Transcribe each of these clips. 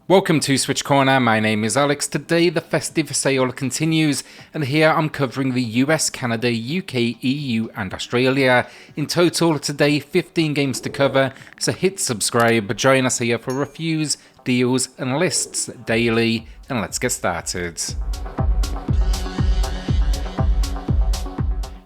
Welcome to SwitchCorner, my name is Alex. Today the Festive sale continues, and here I'm covering the US, Canada, UK, EU and Australia. In total today 15 games to cover, so hit subscribe, join us here for reviews, deals and lists daily, and let's get started.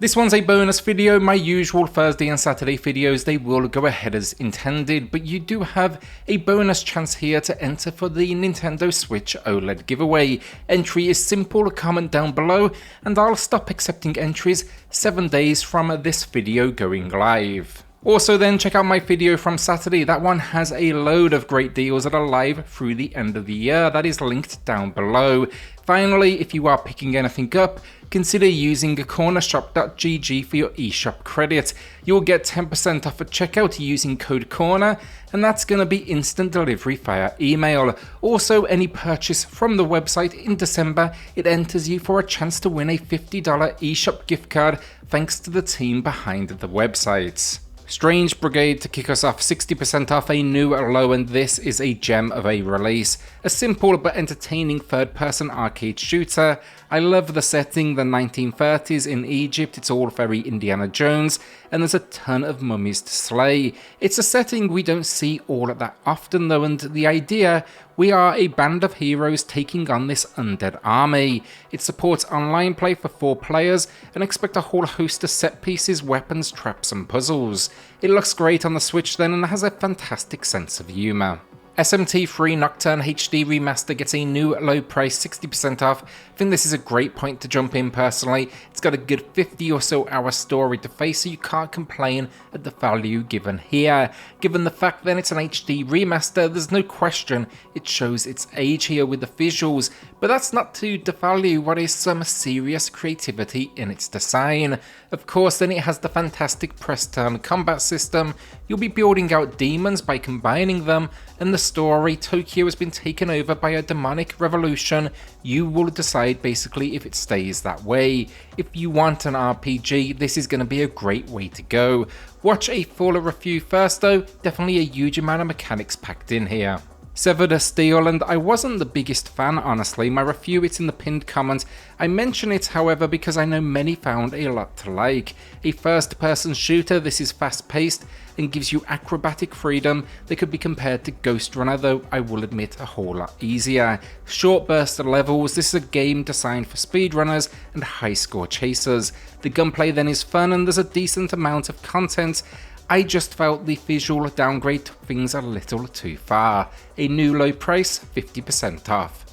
This one's a bonus video. My usual Thursday and Saturday videos, they will go ahead as intended, but you do have a bonus chance here to enter for the Nintendo Switch OLED giveaway. Entry is simple, comment down below, and I'll stop accepting entries 7 days from this video going live. Also then, check out my video from Saturday. That one has a load of great deals that are live through the end of the year. That is linked down below. Finally, if you are picking anything up, consider using cornershop.gg for your eShop credit. You'll get 10% off at checkout using code CORNER, and that's going to be instant delivery via email. Also, any purchase from the website in December, it enters you for a chance to win a $50 eShop gift card thanks to the team behind the website. Strange Brigade to kick us off, 60% off a new low, and this is a gem of a release. A simple but entertaining third-person arcade shooter. I love the setting, the 1930s in Egypt, it's all very Indiana Jones, and there's a ton of mummies to slay. It's a setting we don't see all that often though, and the idea, we are a band of heroes taking on this undead army. It supports online play for 4 players, and expect a whole host of set pieces, weapons, traps and puzzles. It looks great on the Switch then, and has a fantastic sense of humour. SMT3 Nocturne HD Remaster gets a new low price, 60% off. I think this is a great point to jump in personally. It's got a good 50 or so hour story to face, so you can't complain at the value given here. Given the fact then it's an HD remaster, there's no question it shows its age here with the visuals, but that's not to devalue what is some serious creativity in its design. Of course then it has the fantastic press turn combat system. You'll be building out demons by combining them, and the story, Tokyo has been taken over by a demonic revolution. You will decide basically if it stays that way. If you want an RPG, this is going to be a great way to go. Watch a fuller review first though, definitely a huge amount of mechanics packed in here. Severed Steel, and I wasn't the biggest fan honestly. My review, it's in the pinned comment. I mention it however because I know many found a lot to like. A first person shooter, this is fast paced and gives you acrobatic freedom that could be compared to Ghost Runner, though I will admit a whole lot easier. Short burst levels, this is a game designed for speedrunners and high score chasers. The gunplay then is fun and there's a decent amount of content. I just felt the visual downgrade took things a little too far. A new low price, 50% off.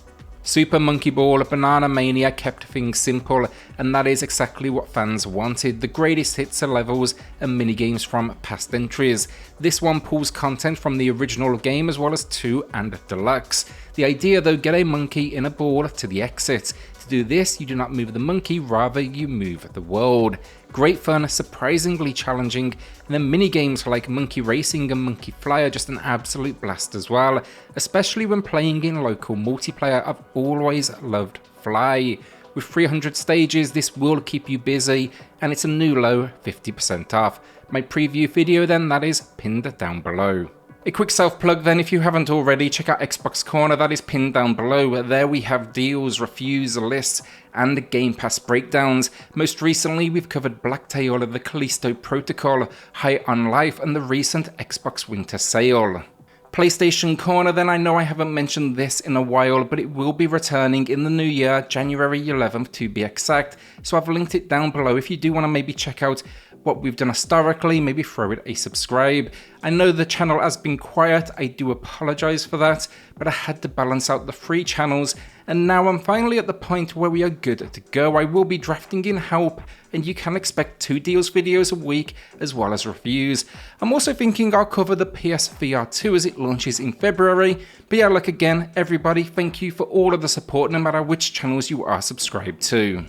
Super Monkey Ball Banana Mania kept things simple, and that is exactly what fans wanted. The greatest hits are levels and minigames from past entries. This one pulls content from the original game as well as 2 and Deluxe. The idea though, get a monkey in a ball to the exit. To do this, you do not move the monkey, rather you move the world. Great fun, surprisingly challenging, and then minigames like Monkey Racing and Monkey Fly are just an absolute blast as well, especially when playing in local multiplayer. I've always loved Fly. With 300 stages, this will keep you busy, and it's a new low, 50% off. My preview video then, that is pinned down below. A quick self-plug then, if you haven't already, check out XBCorner, that is pinned down below. There we have deals, reviews, lists, and Game Pass breakdowns. Most recently, we've covered Blacktail, the Callisto Protocol, High on Life, and the recent Xbox Winter Sale. PlayStation Corner then, I know I haven't mentioned this in a while, but it will be returning in the new year, January 11th to be exact, so I've linked it down below if you do want to maybe check out what we've done historically, maybe throw it a subscribe. I know the channel has been quiet, I do apologise for that, but I had to balance out the 3 channels, and now I'm finally at the point where we are good to go. I will be drafting in help, and you can expect 2 deals videos a week, as well as reviews. I'm also thinking I'll cover the PSVR 2 as it launches in February, but yeah, look again, everybody, thank you for all of the support no matter which channels you are subscribed to.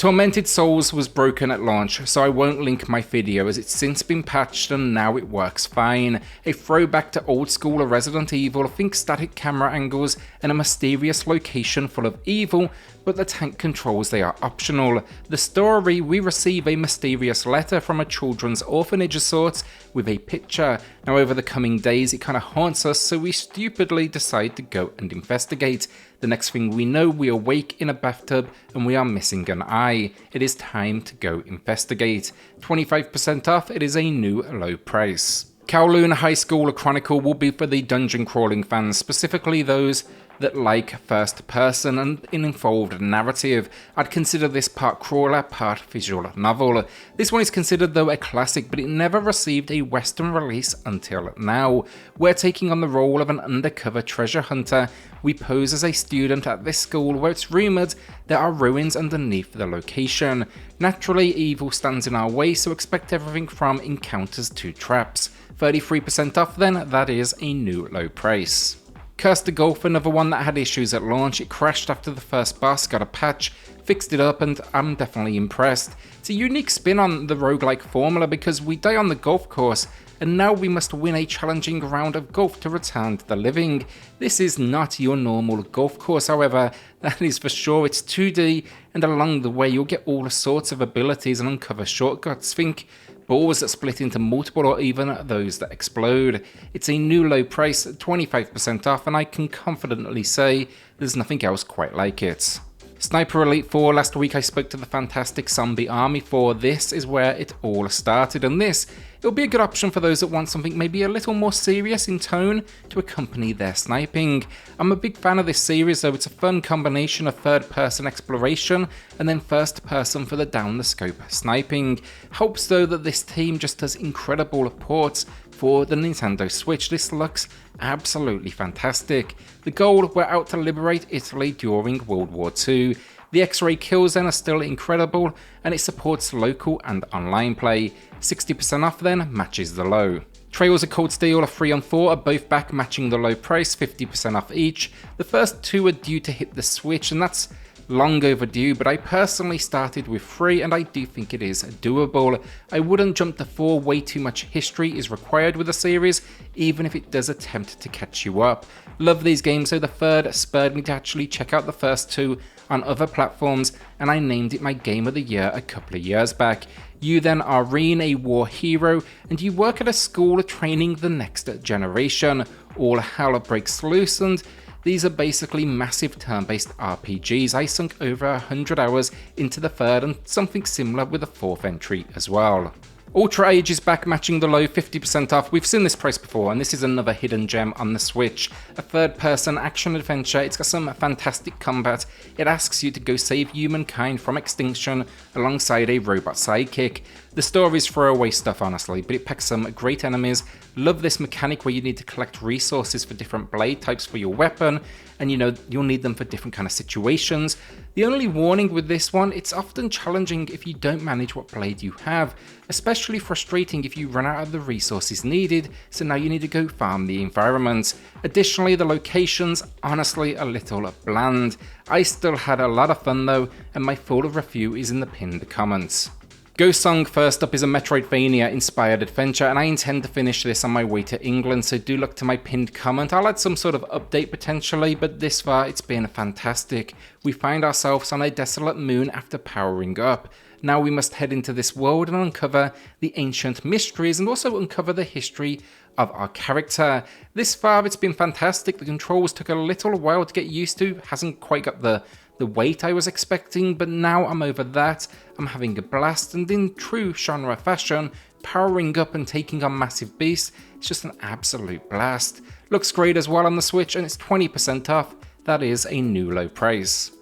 Tormented Souls was broken at launch, so I won't link my video as it's since been patched and now it works fine. A throwback to old school Resident Evil, think static camera angles and a mysterious location full of evil, but the tank controls, they are optional. The story, we receive a mysterious letter from a children's orphanage of sorts with a picture. Now over the coming days it kind of haunts us, so we stupidly decide to go and investigate. The next thing we know, we awake in a bathtub and we are missing an eye. It is time to go investigate. 25% off, it is a new low price. Kowloon High School Chronicle will be for the dungeon crawling fans, specifically those that like first person and an involved narrative. I'd consider this part crawler, part visual novel. This one is considered though a classic, but it never received a Western release until now. We're taking on the role of an undercover treasure hunter. We pose as a student at this school where it's rumoured there are ruins underneath the location. Naturally, evil stands in our way, so expect everything from encounters to traps. 33% off then, that is a new low price. Cursed to Golf, another one that had issues at launch. It crashed after the first boss, got a patch, fixed it up, and I'm definitely impressed. It's a unique spin on the roguelike formula because we die on the golf course and now we must win a challenging round of golf to return to the living. This is not your normal golf course, however, that is for sure. It's 2D and along the way you'll get all sorts of abilities and uncover shortcuts. Think balls that split into multiple or even those that explode. It's a new low price, 25% off, and I can confidently say there's nothing else quite like it. Sniper Elite 4, last week I spoke to the fantastic Zombie Army 4. This is where it all started, and this, it'll be a good option for those that want something maybe a little more serious in tone to accompany their sniping. I'm a big fan of this series though. It's a fun combination of third person exploration and then first person for the down the scope sniping. Helps though that this team just does incredible ports for the Nintendo Switch. This looks absolutely fantastic. The goal, we're out to liberate Italy during World War II. The X-ray kills then are still incredible, and it supports local and online play. 60% off then matches the low. Trails of Cold Steel, a 3-on-4 are both back matching the low price, 50% off each. The first two are due to hit the Switch, and that's long overdue, but I personally started with 3 and I do think it is doable. I wouldn't jump to 4, way too much history is required with the series, even if it does attempt to catch you up. Love these games, so the third spurred me to actually check out the first 2 on other platforms, and I named it my Game of the Year a couple of years back. You then are Reen, a war hero, and you work at a school training the next generation. All hell breaks loose, and these are basically massive turn-based RPGs. I sunk over 100 hours into the third and something similar with the fourth entry as well. Ultra Age is back matching the low, 50% off. We've seen this price before, and this is another hidden gem on the Switch. A third-person action-adventure. It's got some fantastic combat. It asks you to go save humankind from extinction alongside a robot sidekick. The story's throwaway stuff, honestly, but it packs some great enemies. Love this mechanic where you need to collect resources for different blade types for your weapon, and you'll need them for different kind of situations. The only warning with this one, it's often challenging if you don't manage what blade you have, especially frustrating if you run out of the resources needed, so now you need to go farm the environment. Additionally, the locations, honestly, a little bland. I still had a lot of fun though, and my full review is in the pinned comments. Ghost Song first up is a Metroidvania inspired adventure, and I intend to finish this on my way to England, so do look to my pinned comment. I'll add some sort of update potentially, but this far it's been fantastic. We find ourselves on a desolate moon after powering up. Now we must head into this world and uncover the ancient mysteries and also uncover the history of our character. This far it's been fantastic. The controls took a little while to get used to, hasn't quite got the weight I was expecting, but now I'm over that. I'm having a blast, and in true genre fashion, powering up and taking on massive beasts, it's just an absolute blast. Looks great as well on the Switch, and it's 20% off. That is a new low price.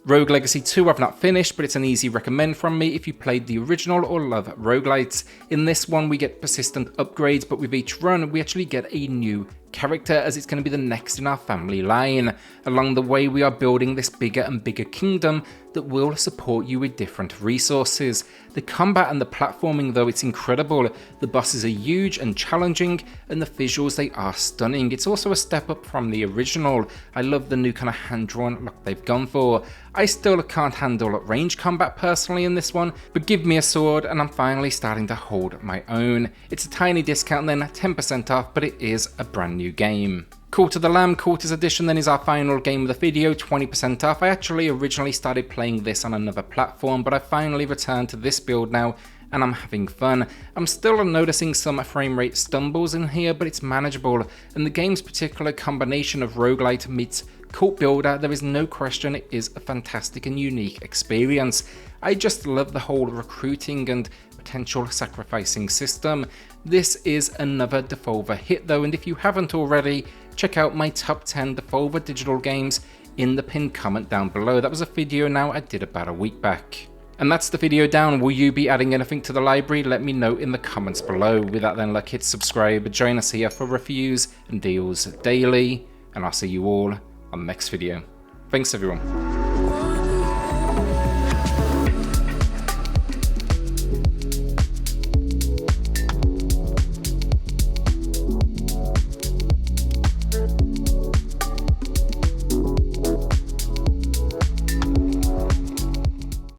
Rogue Legacy 2 I've not finished, but it's an easy recommend from me if you played the original or love roguelites. In this one we get persistent upgrades, but with each run we actually get a new character, as it's going to be the next in our family line. Along the way we are building this bigger and bigger kingdom, that will support you with different resources. The combat and the platforming though, it's incredible. The bosses are huge and challenging, and the visuals, they are stunning. It's also a step up from the original. I love the new kind of hand-drawn look they've gone for. I still can't handle range combat personally in this one, but give me a sword and I'm finally starting to hold my own. It's a tiny discount then, 10% off, but it is a brand new game. Cult of the Lamb Cultist Edition then is our final game of the video, 20% off. I actually originally started playing this on another platform, but I finally returned to this build now, and I'm having fun. I'm still noticing some frame rate stumbles in here, but it's manageable, and the game's particular combination of roguelite meets cult builder, there is no question it is a fantastic and unique experience. I just love the whole recruiting and potential sacrificing system. This is another Devolver hit though, and if you haven't already, check out my top 10 Devolver digital games in the pinned comment down below. That was a video now I did about a week back. And that's the video down. Will you be adding anything to the library? Let me know in the comments below. With that then, hit subscribe, join us here for reviews and deals daily, and I'll see you all on the next video. Thanks everyone.